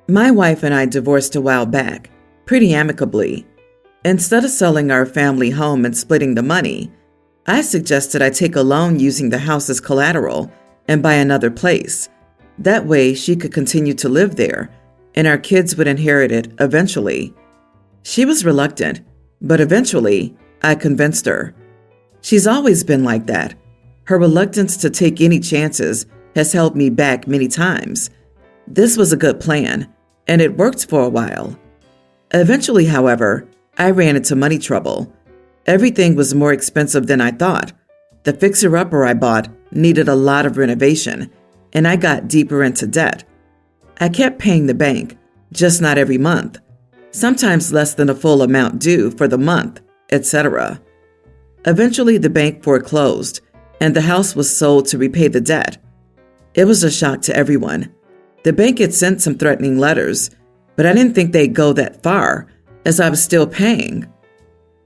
My wife and I divorced a while back, pretty amicably. Instead of selling our family home and splitting the money, I suggested I take a loan using the house as collateral and buy another place. That way she could continue to live there, and our kids would inherit it eventually. She was reluctant, but eventually I convinced her. She's always been like that. Her reluctance to take any chances has held me back many times. This was a good plan, and it worked for a while. Eventually, however, I ran into money trouble. Everything was more expensive than I thought. The fixer-upper I bought needed a lot of renovation, and I got deeper into debt. I kept paying the bank, just not every month, sometimes less than the full amount due for the month, etc. Eventually, the bank foreclosed, and the house was sold to repay the debt. It was a shock to everyone. The bank had sent some threatening letters, but I didn't think they'd go that far, as I was still paying.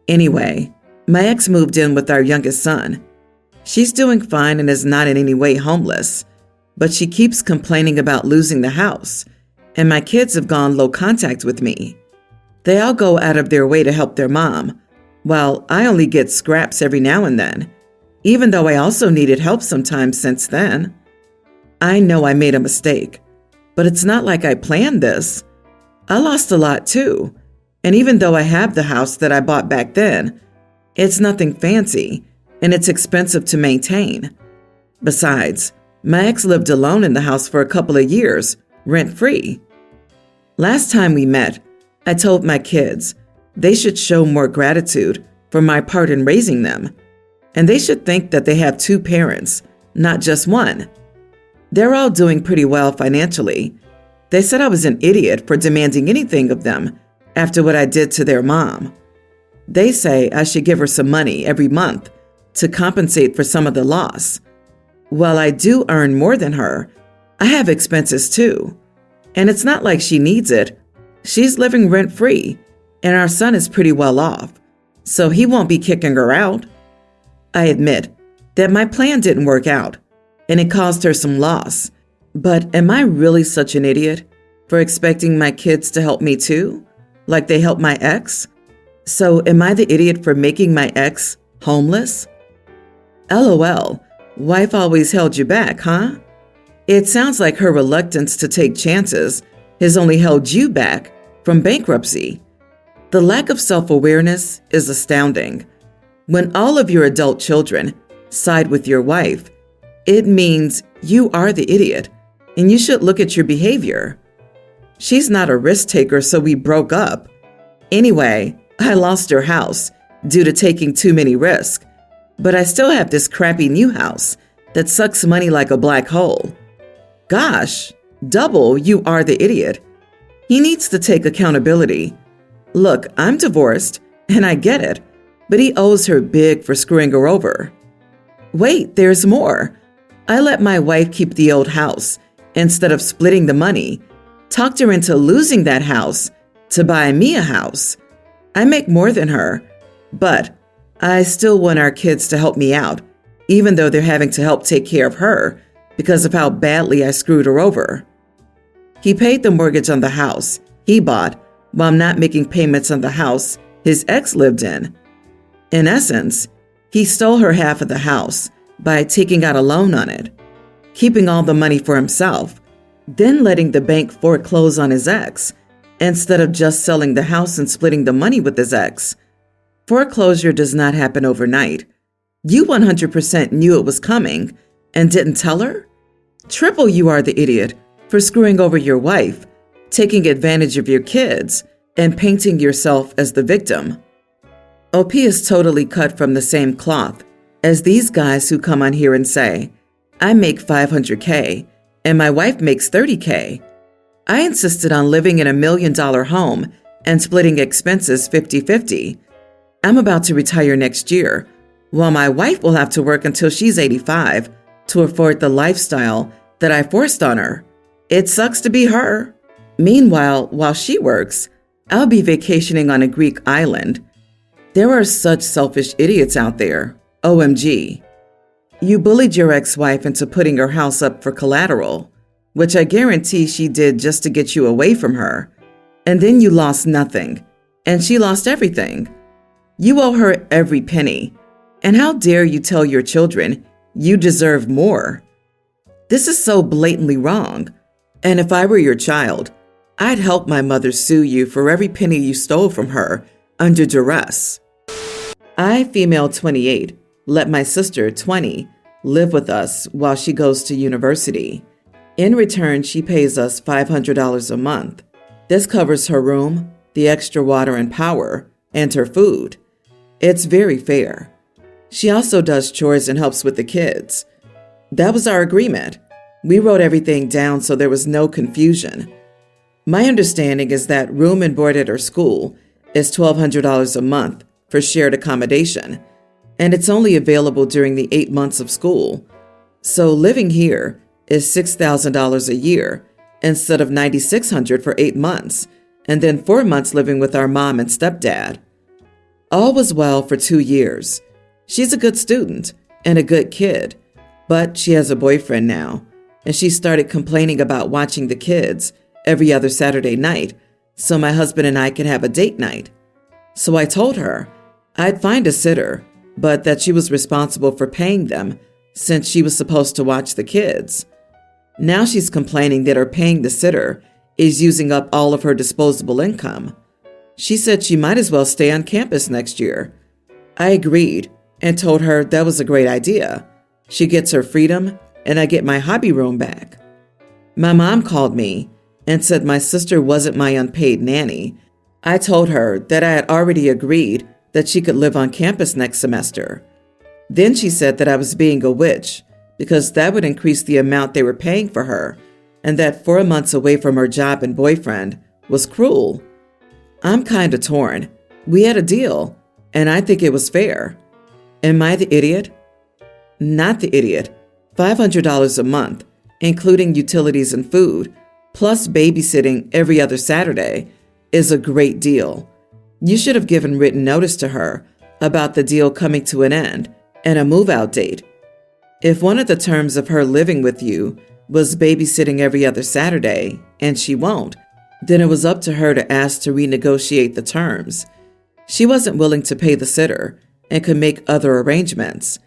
Anyway, my ex moved in with our youngest son. She's doing fine and is not in any way homeless, but she keeps complaining about losing the house, and my kids have gone low contact with me. They all go out of their way to help their mom, while I only get scraps every now and then, even though I also needed help sometimes since then. I know I made a mistake, but it's not like I planned this. I lost a lot too, and even though I have the house that I bought back then, it's nothing fancy, and it's expensive to maintain. Besides, my ex lived alone in the house for a couple of years, rent-free. Last time we met, I told my kids they should show more gratitude for my part in raising them, and they should think that they have two parents, not just one. They're all doing pretty well financially. They said I was an idiot for demanding anything of them after what I did to their mom. They say I should give her some money every month to compensate for some of the loss. While I do earn more than her, I have expenses too. And it's not like she needs it. She's living rent-free, and our son is pretty well off, so he won't be kicking her out. I admit that my plan didn't work out, and it caused her some loss. But am I really such an idiot for expecting my kids to help me too, like they helped my ex? So am I the idiot for making my ex homeless? LOL, wife always held you back, huh? It sounds like her reluctance to take chances has only held you back from bankruptcy. The lack of self-awareness is astounding. When all of your adult children side with your wife, it means you are the idiot, and you should look at your behavior. She's not a risk taker, so we broke up. Anyway, I lost her house due to taking too many risks, but I still have this crappy new house that sucks money like a black hole. Gosh, double you are the idiot. He needs to take accountability. Look, I'm divorced, and I get it, but he owes her big for screwing her over. Wait, there's more. I let my wife keep the old house instead of splitting the money, talked her into losing that house to buy me a house. I make more than her, but I still want our kids to help me out, even though they're having to help take care of her because of how badly I screwed her over. He paid the mortgage on the house he bought while not making payments on the house his ex lived in. In essence, he stole her half of the house by taking out a loan on it, keeping all the money for himself, then letting the bank foreclose on his ex instead of just selling the house and splitting the money with his ex. Foreclosure does not happen overnight. You 100% knew it was coming and didn't tell her? Triple you are the idiot for screwing over your wife, taking advantage of your kids, and painting yourself as the victim. OP is totally cut from the same cloth as these guys who come on here and say, I make $500K and my wife makes $30K. I insisted on living in $1 million home and splitting expenses 50-50. I'm about to retire next year, while my wife will have to work until she's 85 to afford the lifestyle that I forced on her. It sucks to be her. Meanwhile, while she works, I'll be vacationing on a Greek island. There are such selfish idiots out there. OMG. You bullied your ex-wife into putting her house up for collateral. which I guarantee she did just to get you away from her. And then you lost nothing, and she lost everything. You owe her every penny. And how dare you tell your children you deserve more? This is so blatantly wrong. And if I were your child, I'd help my mother sue you for every penny you stole from her under duress. I, female 28, let my sister, 20, live with us while she goes to university. In return, she pays us $500 a month. This covers her room, the extra water and power, and her food. It's very fair. She also does chores and helps with the kids. That was our agreement. We wrote everything down so there was no confusion. My understanding is that room and board at her school is $1,200 a month for shared accommodation, and it's only available during the 8 months of school. So living here is $6,000 a year instead of $9,600 for 8 months, and then 4 months living with our mom and stepdad. All was well for 2 years. She's a good student and a good kid, but she has a boyfriend now, and she started complaining about watching the kids every other Saturday night so my husband and I can have a date night. So I told her I'd find a sitter, but that she was responsible for paying them since she was supposed to watch the kids. Now she's complaining that her paying the sitter is using up all of her disposable income. She said she might as well stay on campus next year. I agreed and told her that was a great idea. She gets her freedom and I get my hobby room back. My mom called me and said my sister wasn't my unpaid nanny. I told her that I had already agreed that she could live on campus next semester. Then she said that I was being a witch because that would increase the amount they were paying for her, and that 4 months away from her job and boyfriend was cruel. I'm kind of torn. We had a deal, and I think it was fair. Am I the idiot? Not the idiot. $500 a month, including utilities and food, plus babysitting every other Saturday, is a great deal. You should have given written notice to her about the deal coming to an end and a move-out date. If one of the terms of her living with you was babysitting every other Saturday, and she won't, then it was up to her to ask to renegotiate the terms. She wasn't willing to pay the sitter and could make other arrangements.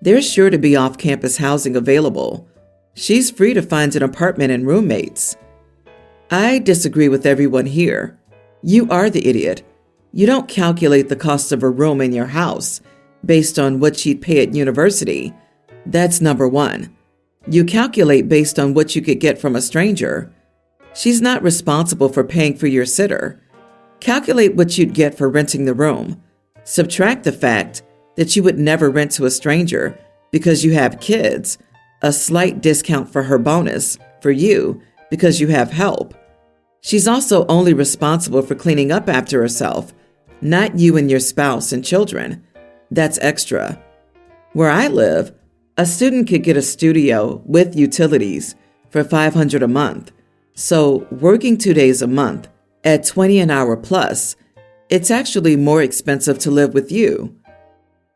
There's sure to be off-campus housing available. She's free to find an apartment and roommates. I disagree with everyone here. You are the idiot. You don't calculate the cost of a room in your house based on what she'd pay at university. That's number one. You calculate based on what you could get from a stranger. She's not responsible for paying for your sitter. Calculate what you'd get for renting the room. Subtract the fact that you would never rent to a stranger because you have kids, a slight discount for her bonus for you because you have help. She's also only responsible for cleaning up after herself, not you and your spouse and children. That's extra. Where I live, a student could get a studio with utilities for $500 a month. So working 2 days a month at $20 an hour plus, it's actually more expensive to live with you.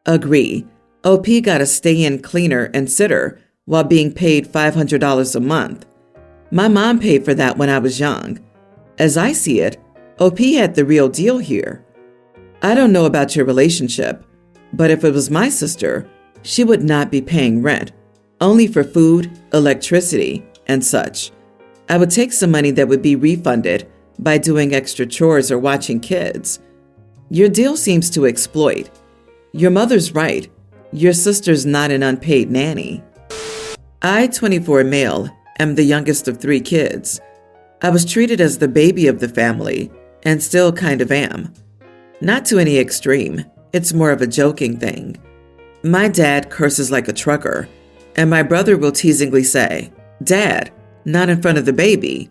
Agree. OP got a stay-in cleaner and sitter while being paid $500 a month. My mom paid for that when I was young. As I see it, OP had the real deal here. I don't know about your relationship, but if it was my sister, she would not be paying rent, only for food, electricity, and such. I would take some money that would be refunded by doing extra chores or watching kids. Your deal seems to exploit. Your mother's right. Your sister's not an unpaid nanny. I, 24 male, am the youngest of 3 kids. I was treated as the baby of the family and still kind of am. Not to any extreme. It's more of a joking thing. My dad curses like a trucker, and my brother will teasingly say, "Dad, not in front of the baby."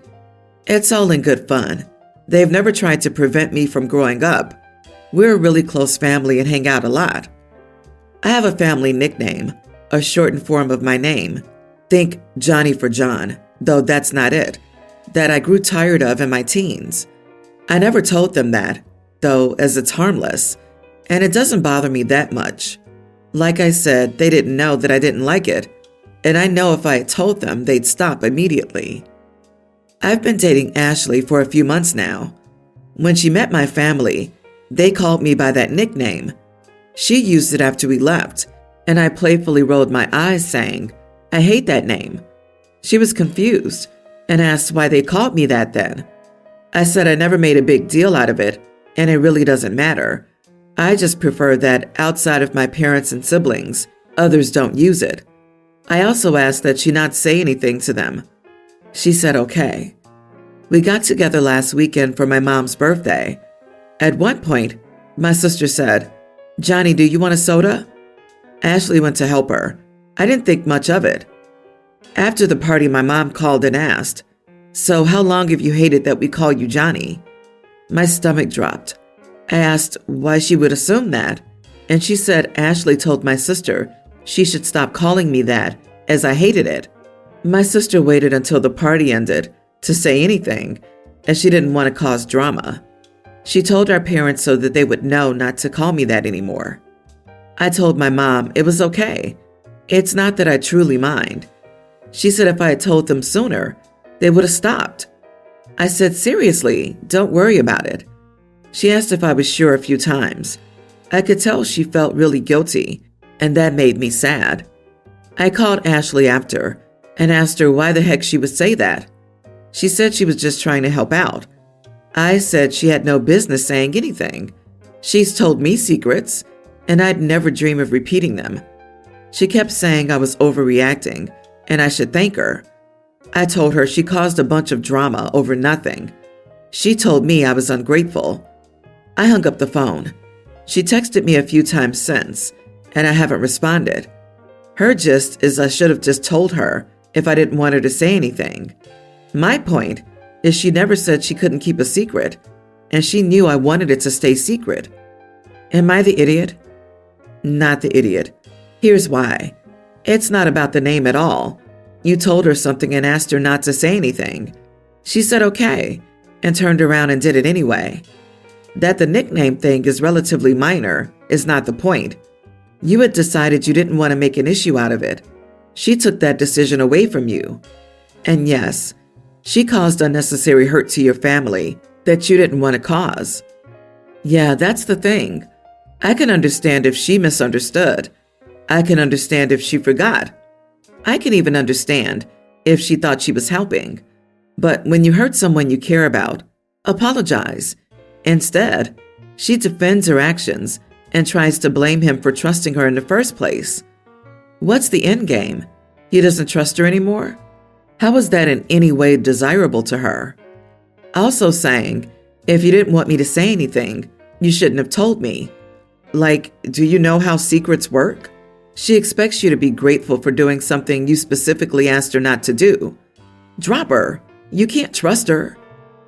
It's all in good fun. They've never tried to prevent me from growing up. We're a really close family and hang out a lot. I have a family nickname, a shortened form of my name. Think Johnny for John, though that's not it, that I grew tired of in my teens. I never told them that, though, as it's harmless, and it doesn't bother me that much. Like I said, they didn't know that I didn't like it, and I know if I had told them, they'd stop immediately. I've been dating Ashley for a few months now. When she met my family, they called me by that nickname. She used it after we left, and I playfully rolled my eyes saying, "I hate that name." She was confused and asked why they called me that then. I said I never made a big deal out of it, and it really doesn't matter. I just prefer that outside of my parents and siblings, others don't use it. I also asked that she not say anything to them. She said okay. We got together last weekend for my mom's birthday. At one point, my sister said, "Johnny, do you want a soda?" Ashley went to help her. I didn't think much of it. After the party, my mom called and asked, "So how long have you hated that we call you Johnny?" My stomach dropped. I asked why she would assume that, and she said Ashley told my sister she should stop calling me that, as I hated it. My sister waited until the party ended to say anything, as she didn't want to cause drama. She told our parents so that they would know not to call me that anymore. I told my mom it was okay. It's not that I truly mind. She said if I had told them sooner, they would have stopped. I said, seriously, don't worry about it. She asked if I was sure a few times. I could tell she felt really guilty, and that made me sad. I called Ashley after and asked her why the heck she would say that. She said she was just trying to help out. I said she had no business saying anything. She's told me secrets, and I'd never dream of repeating them. She kept saying I was overreacting, and I should thank her. I told her she caused a bunch of drama over nothing. She told me I was ungrateful. I hung up the phone. She texted me a few times since, and I haven't responded. Her gist is I should have just told her if I didn't want her to say anything. My point is she never said she couldn't keep a secret, and she knew I wanted it to stay secret. Am I the idiot? Not the idiot. Here's why. It's not about the name at all. You told her something and asked her not to say anything. She said okay, and turned around and did it anyway. That the nickname thing is relatively minor is not the point. You had decided you didn't want to make an issue out of it. She took that decision away from you. And yes, she caused unnecessary hurt to your family that you didn't want to cause. Yeah, that's the thing. I can understand if she misunderstood. I can understand if she forgot. I can even understand if she thought she was helping. But when you hurt someone you care about, apologize. Instead, she defends her actions and tries to blame him for trusting her in the first place. What's the end game? He doesn't trust her anymore? How is that in any way desirable to her? Also saying, if you didn't want me to say anything, you shouldn't have told me. Like, do you know how secrets work? She expects you to be grateful for doing something you specifically asked her not to do. Drop her. You can't trust her.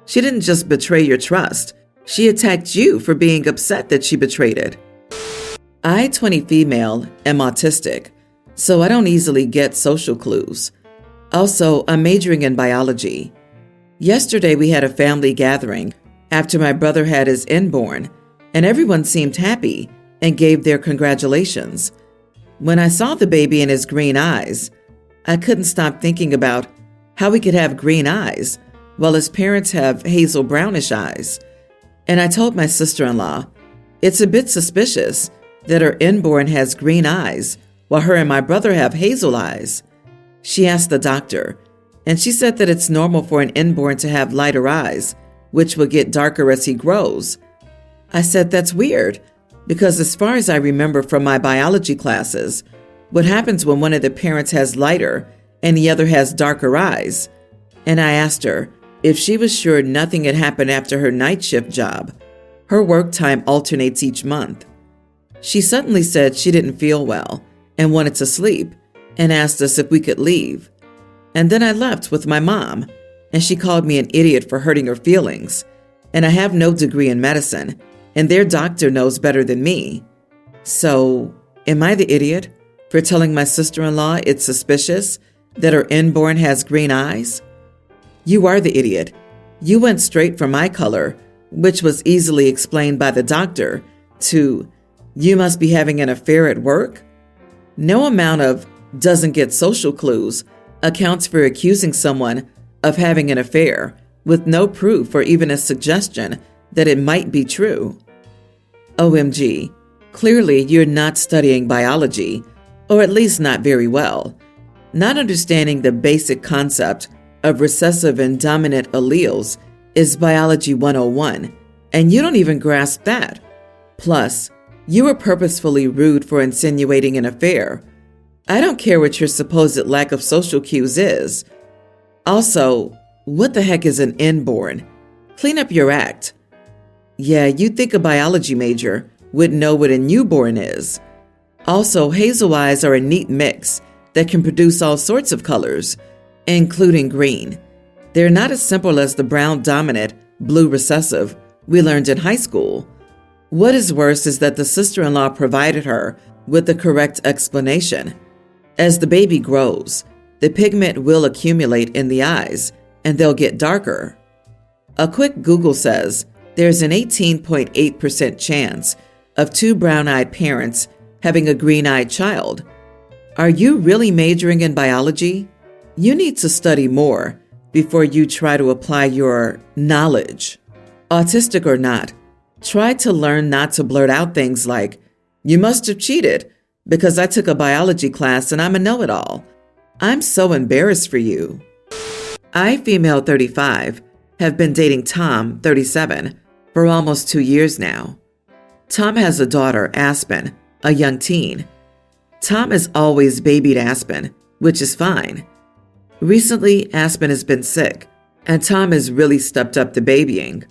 She didn't just betray your trust. She attacked you for being upset that she betrayed it. I, 20 female, am autistic, so I don't easily get social clues. Also, I'm majoring in biology. Yesterday we had a family gathering after my brother had his inborn, and everyone seemed happy and gave their congratulations. When I saw the baby and his green eyes, I couldn't stop thinking about how he could have green eyes while his parents have hazel brownish eyes. And I told my sister-in-law, it's a bit suspicious that her inborn has green eyes while her and my brother have hazel eyes. She asked the doctor, and she said that it's normal for an inborn to have lighter eyes, which will get darker as he grows. I said that's weird, because as far as I remember from my biology classes, what happens when one of the parents has lighter and the other has darker eyes? And I asked her if she was sure nothing had happened after her night shift job. Her work time alternates each month. She suddenly said she didn't feel well and wanted to sleep and asked us if we could leave. And then I left with my mom, and she called me an idiot for hurting her feelings. And I have no degree in medicine, and their doctor knows better than me. So, am I the idiot for telling my sister-in-law it's suspicious that her inborn has green eyes? You are the idiot. You went straight from my color, which was easily explained by the doctor, to, you must be having an affair at work? No amount of, doesn't get social clues accounts for accusing someone of having an affair with no proof or even a suggestion that it might be true. OMG, clearly you're not studying biology, or at least not very well. Not understanding the basic concept of recessive and dominant alleles is biology 101, and you don't even grasp that. Plus, you were purposefully rude for insinuating an affair. I don't care what your supposed lack of social cues is. Also, what the heck is an inborn? Clean up your act. Yeah, you'd think a biology major would know what a newborn is. Also, hazel eyes are a neat mix that can produce all sorts of colors, including green. They're not as simple as the brown dominant, blue recessive we learned in high school. What is worse is that the sister-in-law provided her with the correct explanation. As the baby grows, the pigment will accumulate in the eyes, and they'll get darker. A quick Google says there's an 18.8% chance of two brown-eyed parents having a green-eyed child. Are you really majoring in biology? You need to study more before you try to apply your knowledge. Autistic or not, try to learn not to blurt out things like, "You must have cheated because I took a biology class and I'm a know-it-all." I'm so embarrassed for you. I, female 35, have been dating Tom, 37, for almost 2 years now. Tom has a daughter, Aspen, a young teen. Tom has always babied Aspen, which is fine. Recently, Aspen has been sick, and Tom has really stepped up the babying.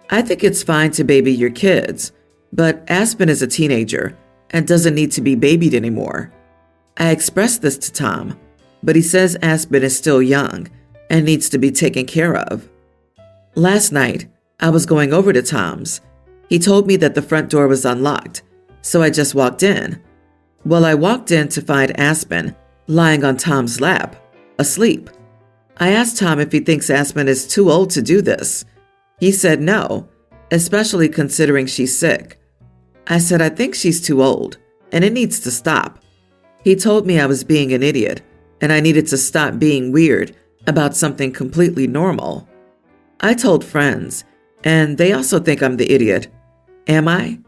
I think it's fine to baby your kids, but Aspen is a teenager and doesn't need to be babied anymore. I expressed this to Tom, but he says Aspen is still young and needs to be taken care of. Last night, I was going over to Tom's. He told me that the front door was unlocked, so I just walked in. Well, I walked in to find Aspen lying on Tom's lap, asleep. I asked Tom if he thinks Aspen is too old to do this. He said no, especially considering she's sick. I said I think she's too old, and it needs to stop. He told me I was being an idiot, and I needed to stop being weird about something completely normal. I told friends, and they also think I'm the idiot. Am I?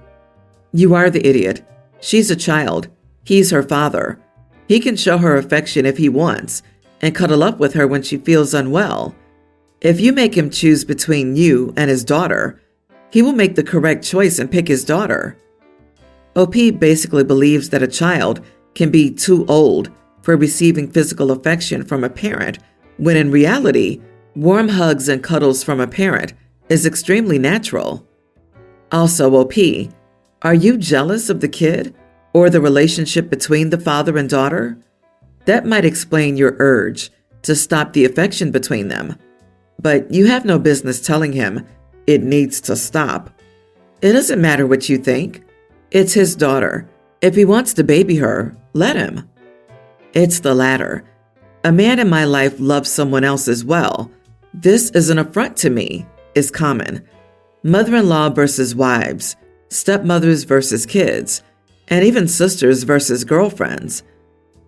You are the idiot. She's a child. He's her father. He can show her affection if he wants, and cuddle up with her when she feels unwell. If you make him choose between you and his daughter, he will make the correct choice and pick his daughter. OP basically believes that a child can be too old for receiving physical affection from a parent, when in reality, warm hugs and cuddles from a parent is extremely natural. Also, OP, are you jealous of the kid or the relationship between the father and daughter? That might explain your urge to stop the affection between them, but you have no business telling him it needs to stop. It doesn't matter what you think. It's his daughter. If he wants to baby her, let him. It's the latter. A man in my life loves someone else as well. This is an affront to me, is common. Mother-in-law versus wives, stepmothers versus kids, and even sisters versus girlfriends.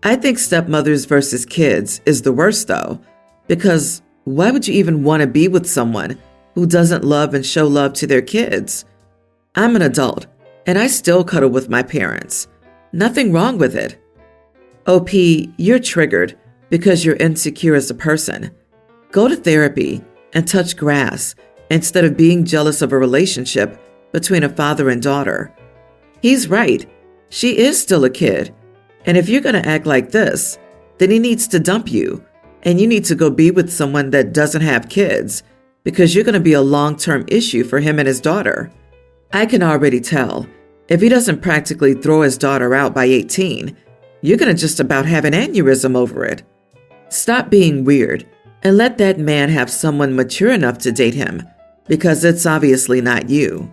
I think stepmothers versus kids is the worst though, because why would you even want to be with someone who doesn't love and show love to their kids? I'm an adult, and I still cuddle with my parents. Nothing wrong with it. OP, you're triggered because you're insecure as a person. Go to therapy and touch grass instead of being jealous of a relationship between a father and daughter. He's right. She is still a kid. And if you're going to act like this, then he needs to dump you, and you need to go be with someone that doesn't have kids, because you're going to be a long-term issue for him and his daughter. I can already tell, if he doesn't practically throw his daughter out by 18, you're going to just about have an aneurysm over it. Stop being weird and let that man have someone mature enough to date him, because it's obviously not you.